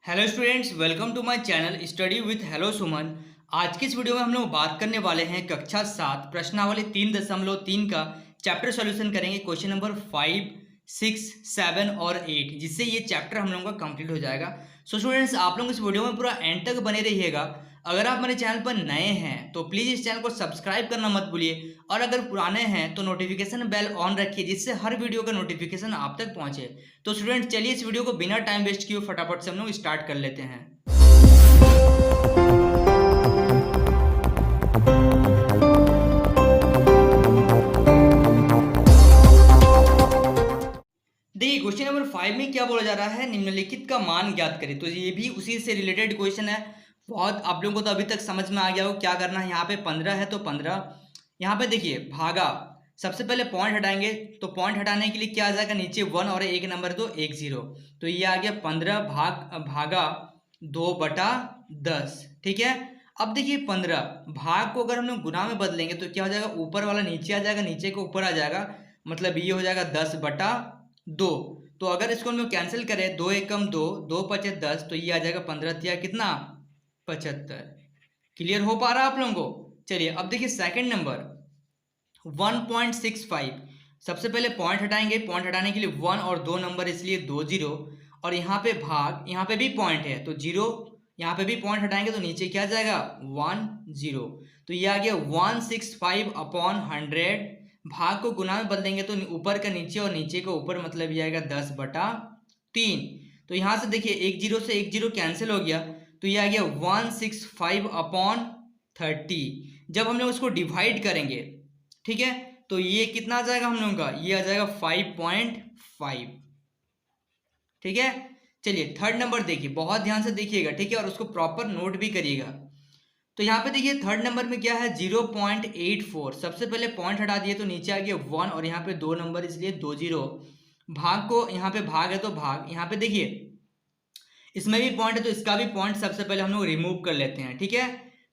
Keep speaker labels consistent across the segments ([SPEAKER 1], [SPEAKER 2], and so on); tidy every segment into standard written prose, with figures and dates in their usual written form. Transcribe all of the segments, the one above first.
[SPEAKER 1] Hello students, welcome to my channel study with hello Suman. आज की इस वीडियो में हम लोग बात करने वाले हैं कक्षा 7 प्रश्नावली 3.3 का चैप्टर सॉल्यूशन करेंगे। क्वेश्चन नंबर 5, 6, 7 और 8, जिससे ये चैप्टर हम लोगों का कंप्लीट हो जाएगा। सो स्टूडेंट्स, आप लोग इस वीडियो में पूरा एंड तक बने रहिएगा। अगर आप हमारे चैनल पर नए हैं तो प्लीज़ इस चैनल को सब्सक्राइब करना मत भूलिए, और अगर पुराने हैं तो नोटिफिकेशन बेल ऑन रखिए, जिससे हर वीडियो का नोटिफिकेशन आप तक पहुंचे। तो स्टूडेंट, चलिए इस वीडियो को बिना टाइम वेस्ट किए फटाफट से हम लोग स्टार्ट कर लेते हैं। देखिए, क्वेश्चन नंबर 5 में क्या बोला जा रहा है, निम्नलिखित का मान ज्ञात करें। तो ये भी उसी से रिलेटेड क्वेश्चन है। बहुत आप लोगों को तो अभी तक समझ में आ गया हो क्या करना है। यहाँ पे 15 है तो 15, यहाँ पे देखिए भागा, सबसे पहले पॉइंट हटाएंगे। तो पॉइंट हटाने के लिए क्या आ जाएगा, नीचे 1 और एक नंबर तो 1 0। तो ये आ गया 15 भागा 2/10। ठीक है। अब देखिए 15 भाग को अगर हम लोग गुना में बदलेंगे तो क्या हो जाएगा, ऊपर वाला नीचे आ जाएगा, नीचे के ऊपर आ जाएगा, मतलब ये हो जाएगा 10/2। तो अगर इसको हम लोग कैंसिल करें, 2 एकम 2, 2 पचे 10, तो ये आ जाएगा 15 तिया कितना, 75। क्लियर हो पा रहा है आप लोगों को। चलिए अब देखिए सेकंड नंबर 1.65। सबसे पहले पॉइंट हटाएंगे, पॉइंट हटाने के लिए 1 और 2 नंबर, इसलिए 2 0। और यहाँ पे भाग, यहाँ पे भी पॉइंट है तो 0, यहाँ पे भी पॉइंट हटाएंगे तो नीचे क्या जाएगा 1 0। तो ये आ गया 165/100। भाग को गुना में बदलेंगे तो ऊपर का नीचे और नीचे का ऊपर, मतलब ये आएगा 10/3। तो यहाँ से देखिए 1 0 से 1 0 कैंसिल हो गया, तो ये आ गया 165/30। जब हम लोग उसको डिवाइड करेंगे, ठीक है, तो ये कितना आ जाएगा हम लोगों का, ये आ जाएगा 5.5। ठीक है। चलिए थर्ड नंबर देखिए, बहुत ध्यान से देखिएगा, ठीक है, और उसको प्रॉपर नोट भी करिएगा। तो यहाँ पे देखिए थर्ड नंबर में क्या है, 0.84। सबसे पहले पॉइंट हटा दिए तो नीचे आ गया 1 और यहाँ पे 2 नंबर, इसलिए 2 0। भाग को, यहाँ पे भाग है तो भाग, यहाँ पे देखिए इसमें भी पॉइंट है तो इसका भी पॉइंट सबसे पहले हम लोग रिमूव कर लेते हैं। ठीक है।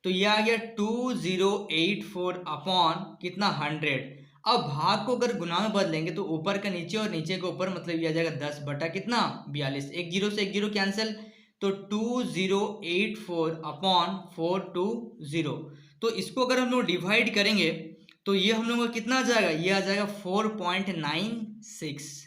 [SPEAKER 1] तो ये आ गया 2084 कितना 100। अब भाग को अगर गुना में बदलेंगे तो ऊपर का नीचे और नीचे के ऊपर, मतलब ये आ जाएगा 10/कितना 42। 1 0 से 1 0 कैंसिल, तो 2084/420। तो इसको अगर हम लोग डिवाइड करेंगे तो ये हम लोग का कितना आ जाएगा, ये आ जाएगा 4.96।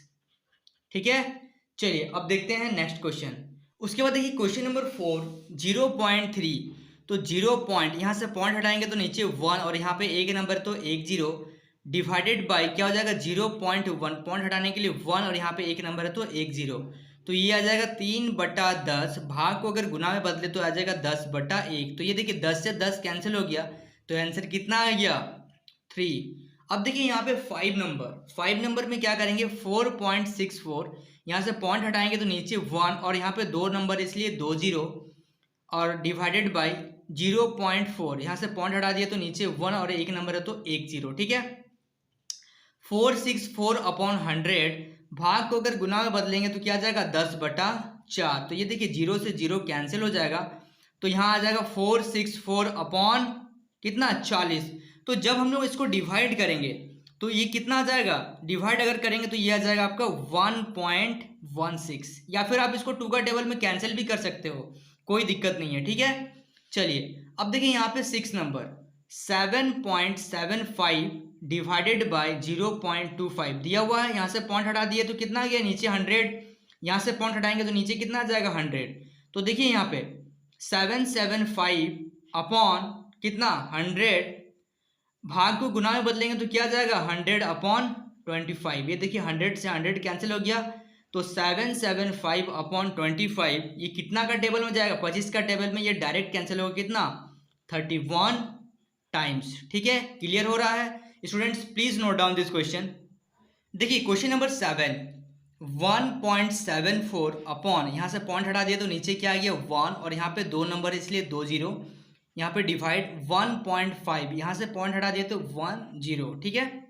[SPEAKER 1] ठीक है। चलिए अब देखते हैं नेक्स्ट क्वेश्चन। उसके बाद देखिए क्वेश्चन नंबर 4, 0.3। तो 0 पॉइंट, यहाँ से पॉइंट हटाएंगे तो नीचे 1 और यहाँ पे एक नंबर तो 1 0, डिवाइडेड बाय क्या हो जाएगा 0.1। पॉइंट हटाने के लिए 1 और यहाँ पे एक नंबर है तो 1 0। तो ये आ जाएगा 3/10। भाग को अगर गुना में बदले तो आ जाएगा 10/1। तो ये देखिए 10 से 10 कैंसिल हो गया, तो आंसर कितना आ गया 3। अब देखिए यहाँ पे 5 नंबर में क्या करेंगे, 4.64। यहाँ से पॉइंट हटाएंगे तो नीचे 1 और यहाँ पे 2 नंबर, इसलिए 2 0, और डिवाइडेड बाय 0.4। यहाँ से पॉइंट हटा दिया तो नीचे 1 और एक नंबर है तो 1 0। ठीक है। 464/100। भाग को अगर गुना में बदलेंगे तो क्या आ जाएगा 10/4। तो ये देखिए 0 से 0 कैंसिल हो जाएगा, तो यहाँ आ जाएगा 464 कितना 40। तो जब हम लोग इसको डिवाइड करेंगे तो ये कितना आ जाएगा, डिवाइड अगर करेंगे तो ये आ जाएगा आपका 1.16, या फिर आप इसको 2 का टेबल में कैंसिल भी कर सकते हो, कोई दिक्कत नहीं है। ठीक है। चलिए अब देखिए यहाँ पे 6 नंबर 7.75 डिवाइडेड बाय 0.25 दिया हुआ है। यहाँ से पॉइंट हटा दिए तो कितना आ गया, नीचे 100। यहाँ से पॉइंट हटाएंगे तो नीचे कितना आ जाएगा 100। तो देखिए यहाँ पे 775 कितना 100, भाग को गुना में बदलेंगे तो क्या आ जाएगा 100/25। ये देखिए 100 से 100 कैंसिल हो गया, तो 775/25 ये कितना का टेबल में जाएगा, 25 का टेबल में ये डायरेक्ट कैंसिल होगा, कितना 31 टाइम्स। ठीक है। क्लियर हो रहा है students, please note down this question. देखिए क्वेश्चन नंबर 7, 1.74 यहाँ से पॉइंट हटा दिया तो नीचे क्या आ गया 1 और यहाँ पे 2 नंबर, इसलिए 2 0। यहाँ पे डिवाइड 1.5, यहाँ से पॉइंट हटा दिया तो 1 0। ठीक है।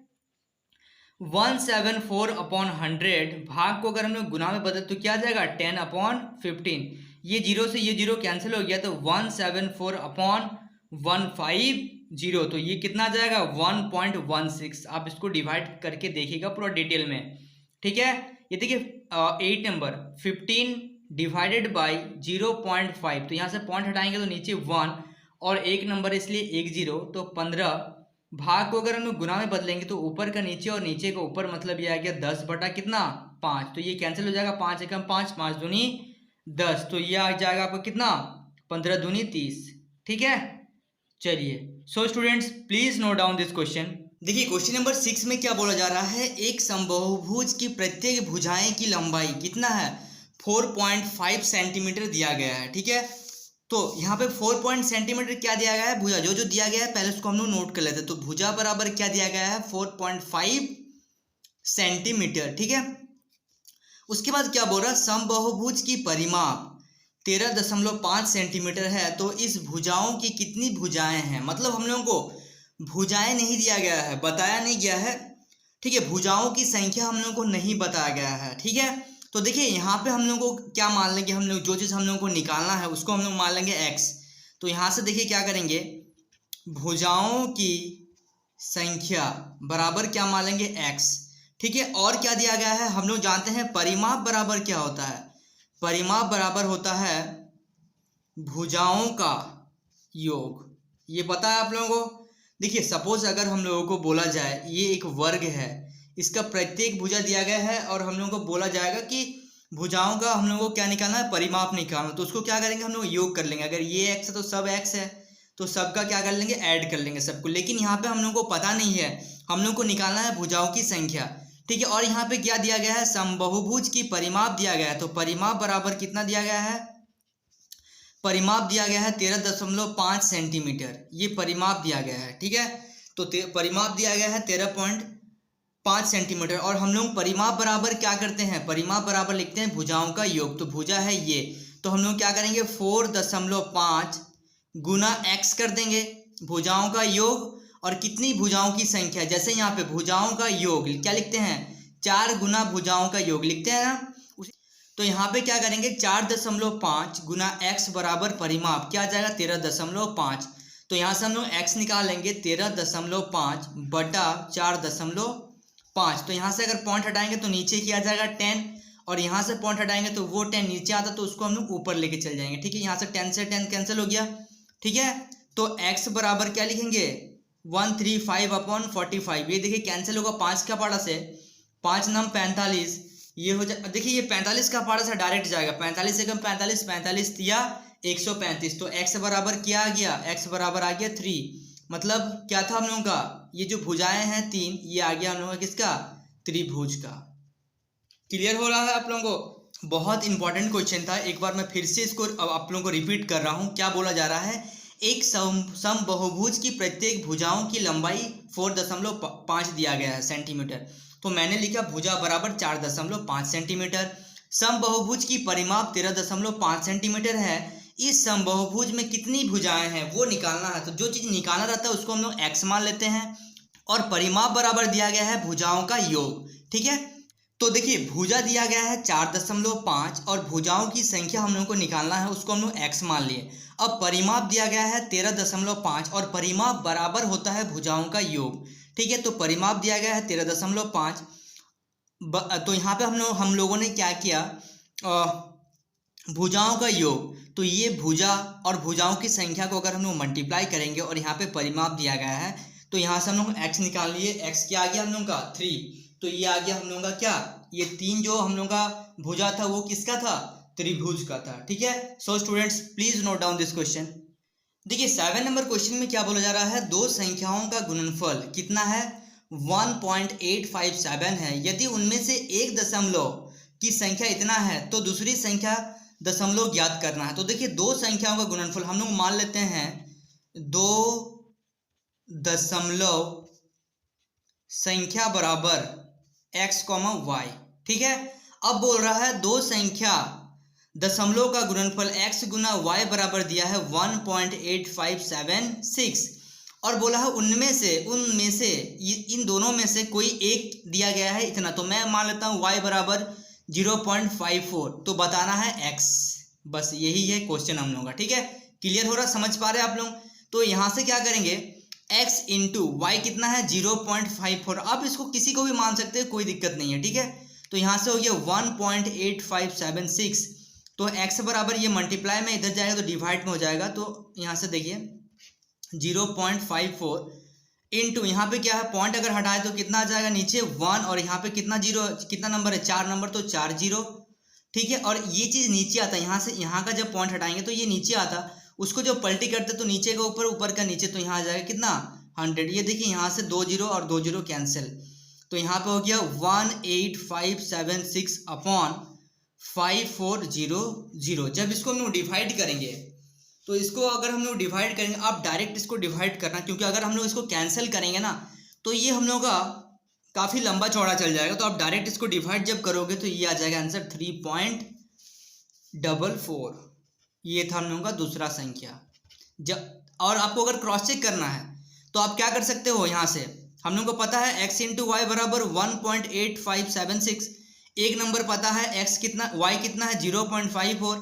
[SPEAKER 1] 174/100। भाग को अगर हम लोग गुना में बदले तो क्या आ जाएगा 10/15। ये 0 से ये 0 कैंसिल हो गया, तो 174/150। तो ये कितना आ जाएगा 1.16। आप इसको डिवाइड करके देखिएगा पूरा डिटेल में। ठीक है। ये देखिए 8 नंबर 15 डिवाइडेड बाई 0.5, तो यहाँ से पॉइंट हटाएंगे तो नीचे 1 और एक नंबर इसलिए 1 0, तो 15 भाग को अगर हम लोग गुना में बदलेंगे तो ऊपर का नीचे और नीचे का ऊपर, मतलब ये आ गया 10 बटा कितना 5, तो ये कैंसिल हो जाएगा, 5 एकम 5, 5 दूनी 10, तो ये आ जाएगा आपको कितना 15 दूनी 30। ठीक है, चलिए so students please note down this question. देखिए क्वेश्चन नंबर 6 में क्या बोला जा रहा है, एक समबाहुभुज की प्रत्येक भुजाएं की लंबाई कितना है 4.5 सेंटीमीटर दिया गया है। ठीक है, तो यहाँ पे 4 सेंटीमीटर क्या दिया गया है, भुजा जो जो दिया गया है पहले उसको हम लोग नोट कर लेते हैं। तो भुजा बराबर क्या दिया गया है 4.5 सेंटीमीटर। ठीक है, उसके बाद क्या बोल रहा है, समबाहुभुज की परिमाप 13.5 सेंटीमीटर है, तो इस भुजाओं की कितनी भुजाएं हैं, मतलब हम लोगों को भुजाएं नहीं दिया गया है, बताया नहीं गया है। ठीक है, भुजाओं की संख्या हम लोगों को नहीं बताया गया है। ठीक है, तो देखिए यहाँ पे हम लोग को क्या मान लेंगे, हम लोग जो चीज़ हम लोग को निकालना है उसको हम लोग मान लेंगे x। तो यहाँ से देखिए क्या करेंगे, भुजाओं की संख्या बराबर क्या मान लेंगे x। ठीक है, और क्या दिया गया है, हम लोग जानते हैं परिमाप बराबर क्या होता है, परिमाप बराबर होता है भुजाओं का योग। ये पता है आप लोगों को। देखिए सपोज अगर हम लोगों को बोला जाए ये एक वर्ग है, इसका प्रत्येक भुजा दिया गया है और हम लोगों को बोला जाएगा कि भुजाओं का हम लोगों को क्या निकालना है, परिमाप निकालना, तो उसको क्या करेंगे हम लोग योग कर लेंगे। अगर ये x है तो सब x है, तो सबका क्या कर लेंगे, ऐड कर लेंगे सबको। लेकिन यहाँ पे हम लोगों को पता नहीं है, हम लोग को निकालना है भुजाओं की संख्या। ठीक है, और यहाँ पे क्या दिया गया है, समबाहुभुज की परिमाप दिया गया है, तो परिमाप बराबर कितना दिया गया है, परिमाप दिया गया है 13.5 सेंटीमीटर, ये परिमाप दिया गया है। ठीक है, तो परिमाप दिया गया है 13.5 सेंटीमीटर, और हम लोग परिमाप बराबर क्या करते हैं, परिमाप बराबर लिखते हैं भुजाओं का योग। तो भुजा है ये, तो हम लोग क्या करेंगे 4.5 गुना x कर देंगे भुजाओं का योग, और कितनी भुजाओं की संख्या, जैसे यहाँ पे भुजाओं का योग क्या लिखते हैं, 4 गुना भुजाओं का योग लिखते हैं ना। तो यहाँ पे क्या करेंगे 4.5 गुना x बराबर परिमाप क्या आ जाएगा 13.5, तो यहाँ से हम लोग x निकालेंगे 13.5 बटा 4.5, तो यहाँ से अगर पॉइंट हटाएंगे तो नीचे क्या आ जाएगा 10, और यहाँ से पॉइंट हटाएंगे तो वो 10 नीचे आता, तो उसको हम लोग ऊपर लेके चल जाएंगे। ठीक है, यहाँ से 10 से 10 कैंसिल हो गया। ठीक है, तो x बराबर क्या लिखेंगे 135/45, ये देखिए कैंसिल होगा 5 का पारा से, 5 नम 45, ये हो जाए, देखिए ये 45 का पारा से डायरेक्ट जाएगा, 45 एकम 45, 45 या 135, तो x बराबर क्या आ गया, x बराबर आ गया 3। मतलब क्या था हम लोगों का, ये जो भुजाएं हैं 3, ये आ गया हम लोगों का किसका, त्रिभुज का। क्लियर हो रहा है आप लोगों को, बहुत इंपॉर्टेंट क्वेश्चन था, एक बार मैं फिर से इसको अब आप लोगों को रिपीट कर रहा हूँ। क्या बोला जा रहा है, एक समबाहुभुज की प्रत्येक भुजाओं की लंबाई 4.5 दिया गया है सेंटीमीटर, तो मैंने लिखा भुजा बराबर 4.5 सेंटीमीटर। समबाहुभुज की परिमाप 13.5 सेंटीमीटर है, इस समबाहुभुज में कितनी भुजाएं हैं वो निकालना है। तो जो चीज़ निकालना रहता है उसको हम लोग x मान लेते हैं, और परिमाप बराबर दिया गया है भुजाओं का योग। ठीक है, तो देखिए भुजा दिया गया है 4.5 और भुजाओं की संख्या हम लोग को निकालना है, उसको हम लोग x मान लिए। अब परिमाप दिया गया है 13.5 और परिमाप बराबर होता है भुजाओं का योग। ठीक है, तो परिमाप दिया गया है 13.5, तो यहाँ पे हम लोगों ने क्या किया, भुजाओं का योग, तो ये भुजा और भुजाओं की संख्या को अगर हम लोग मल्टीप्लाई करेंगे और यहाँ पे परिमाप दिया गया है, तो यहाँ से हम लोग x निकाल लिए, x क्या आ गया हम लोगों का 3, तो ये आ गया हम लोगों का क्या, ये 3 जो हम लोगों का भुजा था वो किसका था, त्रिभुज का था। ठीक है, so students please note down this question. देखिए 7 नंबर क्वेश्चन में क्या बोला जा रहा है, दो संख्याओं का गुणनफल कितना है 1.857 है, यदि उनमें से एक दशमलव की संख्या इतना है तो दूसरी संख्या दशमलव ज्ञात करना है। तो देखिए दो संख्याओं का गुणनफल हम लोग मान लेते हैं 2 दशमलव संख्या बराबर x, y। ठीक है, अब बोल रहा है दो संख्या दशमलव का गुणनफल x गुना y बराबर दिया है 1.8576, और बोला है उनमें से इन दोनों में से कोई एक दिया गया है इतना, तो मैं मान लेता हूँ y बराबर 0.54, तो बताना है x। बस यही है क्वेश्चन हम लोगों का। ठीक है, क्लियर हो रहा, समझ पा रहे हैं आप लोग। तो यहाँ से क्या करेंगे x इंटू वाई कितना है 0.54, आप इसको किसी को भी मान सकते हैं, कोई दिक्कत नहीं है। ठीक है, तो यहाँ से हो गया 1.8576 तो x बराबर ये मल्टीप्लाई में इधर जाएगा तो डिवाइड में हो जाएगा। तो यहाँ से देखिए 0.54 इंटू यहाँ पे क्या है पॉइंट अगर हटाए तो कितना आ जाएगा नीचे 1 और यहाँ पे कितना जीरो, कितना नंबर है 4 नंबर, तो 4 जीरो। ठीक है, और ये चीज़ नीचे आता है, यहाँ से यहाँ का जब पॉइंट हटाएंगे तो ये नीचे आता, उसको जब पलटी करते तो नीचे का ऊपर, ऊपर का नीचे, तो यहाँ आ जाएगा कितना 100। ये देखिए यहाँ से 2 जीरो और 2 जीरो कैंसिल, तो यहाँ पे हो गया 18576 अपॉन 5400। जब इसको हम लोग डिवाइड करेंगे तो इसको अगर हम लोग डिवाइड करेंगे, आप डायरेक्ट इसको डिवाइड करना, क्योंकि अगर हम लोग इसको कैंसिल करेंगे ना तो ये हम लोग का काफ़ी लंबा चौड़ा चल जाएगा। तो आप डायरेक्ट इसको डिवाइड जब करोगे तो ये आ जाएगा आंसर 3.44। ये था हम लोगों का दूसरा संख्या। जब और आपको अगर क्रॉस चेक करना है तो आप क्या कर सकते हो, यहाँ से हम लोग को पता है x इंटू वाई बराबर 1.8576, एक नंबर पता है x कितना, y कितना है 0.54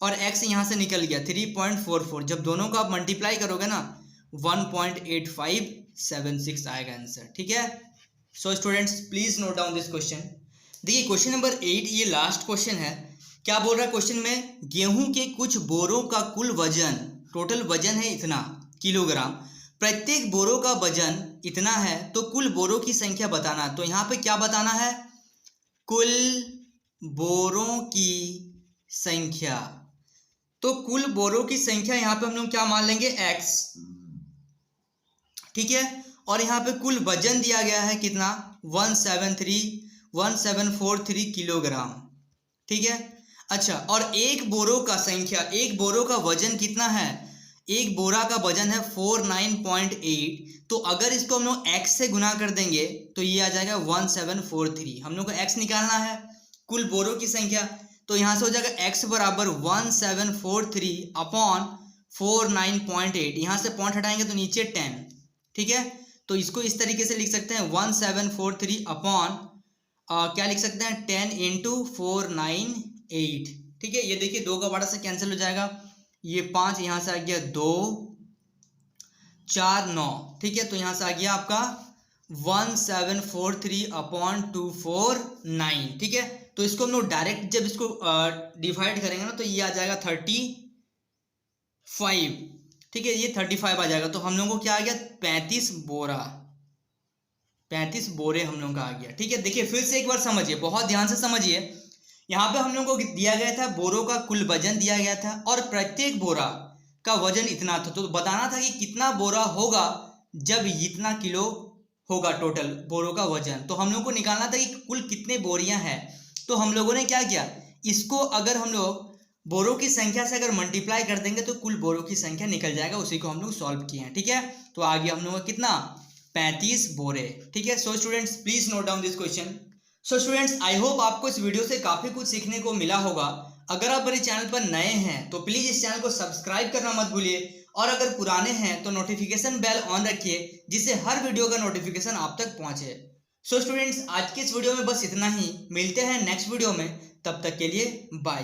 [SPEAKER 1] और x यहाँ से निकल गया 3.44। जब दोनों को आप मल्टीप्लाई करोगे ना 1.8576 आएगा आंसर। ठीक है, so students please note down this question. देखिए क्वेश्चन नंबर 8 ये लास्ट क्वेश्चन है। क्या बोल रहा है क्वेश्चन में, गेहूं के कुछ बोरों का कुल वजन, टोटल वजन है इतना किलोग्राम, प्रत्येक बोरों का वजन इतना है, तो कुल बोरों की संख्या बताना। तो यहाँ पे क्या बताना है, कुल बोरों की संख्या। तो कुल बोरों की संख्या यहाँ पे हम लोग क्या मान लेंगे x, ठीक है, और यहाँ पे कुल वजन दिया गया है कितना 1743 किलोग्राम। ठीक है, अच्छा, और एक बोरों का संख्या, एक बोरों का वजन कितना है, एक बोरा का वजन है 49.8। तो अगर इसको हम लोग x से गुना कर देंगे तो ये आ जाएगा 1743। हम लोग को x निकालना है, कुल बोरों की संख्या, तो यहाँ से हो जाएगा x बराबर 1743 अपॉन 49.8। यहाँ से पॉइंट हटाएंगे तो नीचे 10। ठीक है, तो इसको इस तरीके से लिख सकते हैं 1743 अपॉन क्या लिख सकते हैं 10 इंटू 498। ठीक है, ये देखिए 2 का बड़ा से कैंसिल हो जाएगा, ये 5 यहाँ से आ गया 2 4 9। ठीक है, तो यहाँ से आ गया आपका 1743 अपॉन 249। ठीक है, तो इसको हम लोग डायरेक्ट जब इसको डिवाइड करेंगे ना तो ये आ जाएगा 35। ठीक है, ये 35 आ जाएगा। तो हम लोगों को क्या आ गया 35 बोरा, 35 बोरे हम लोगों का आ गया। ठीक है, देखिए फिर से एक बार समझिए, बहुत ध्यान से समझिए। यहाँ पे हम लोगों को दिया गया था बोरों का कुल वजन दिया गया था और प्रत्येक बोरा का वजन इतना था, तो बताना था कि कितना बोरा होगा जब इतना किलो होगा टोटल बोरों का वजन। तो हम लोग को निकालना था कि कुल कितने बोरियां हैं। तो हम लोगों ने क्या किया, इसको अगर हम लोग बोरों की संख्या से अगर मल्टीप्लाई कर देंगे तो कुल बोरों की संख्या निकल जाएगा, उसी को हम लोग सॉल्व किए हैं। ठीक है, तो आ गया हम लोगों का कितना 35 बोरे। ठीक है, so students please note down this question. So students I hope आपको इस वीडियो से काफ़ी कुछ सीखने को मिला होगा। अगर आप मेरे चैनल पर नए हैं तो प्लीज़ इस चैनल को सब्सक्राइब करना मत भूलिए, और अगर पुराने हैं तो नोटिफिकेशन बेल ऑन रखिए, जिससे हर वीडियो का नोटिफिकेशन आप तक पहुंचे। सो स्टूडेंट्स आज के इस वीडियो में बस इतना ही, मिलते हैं नेक्स्ट वीडियो में, तब तक के लिए बाय।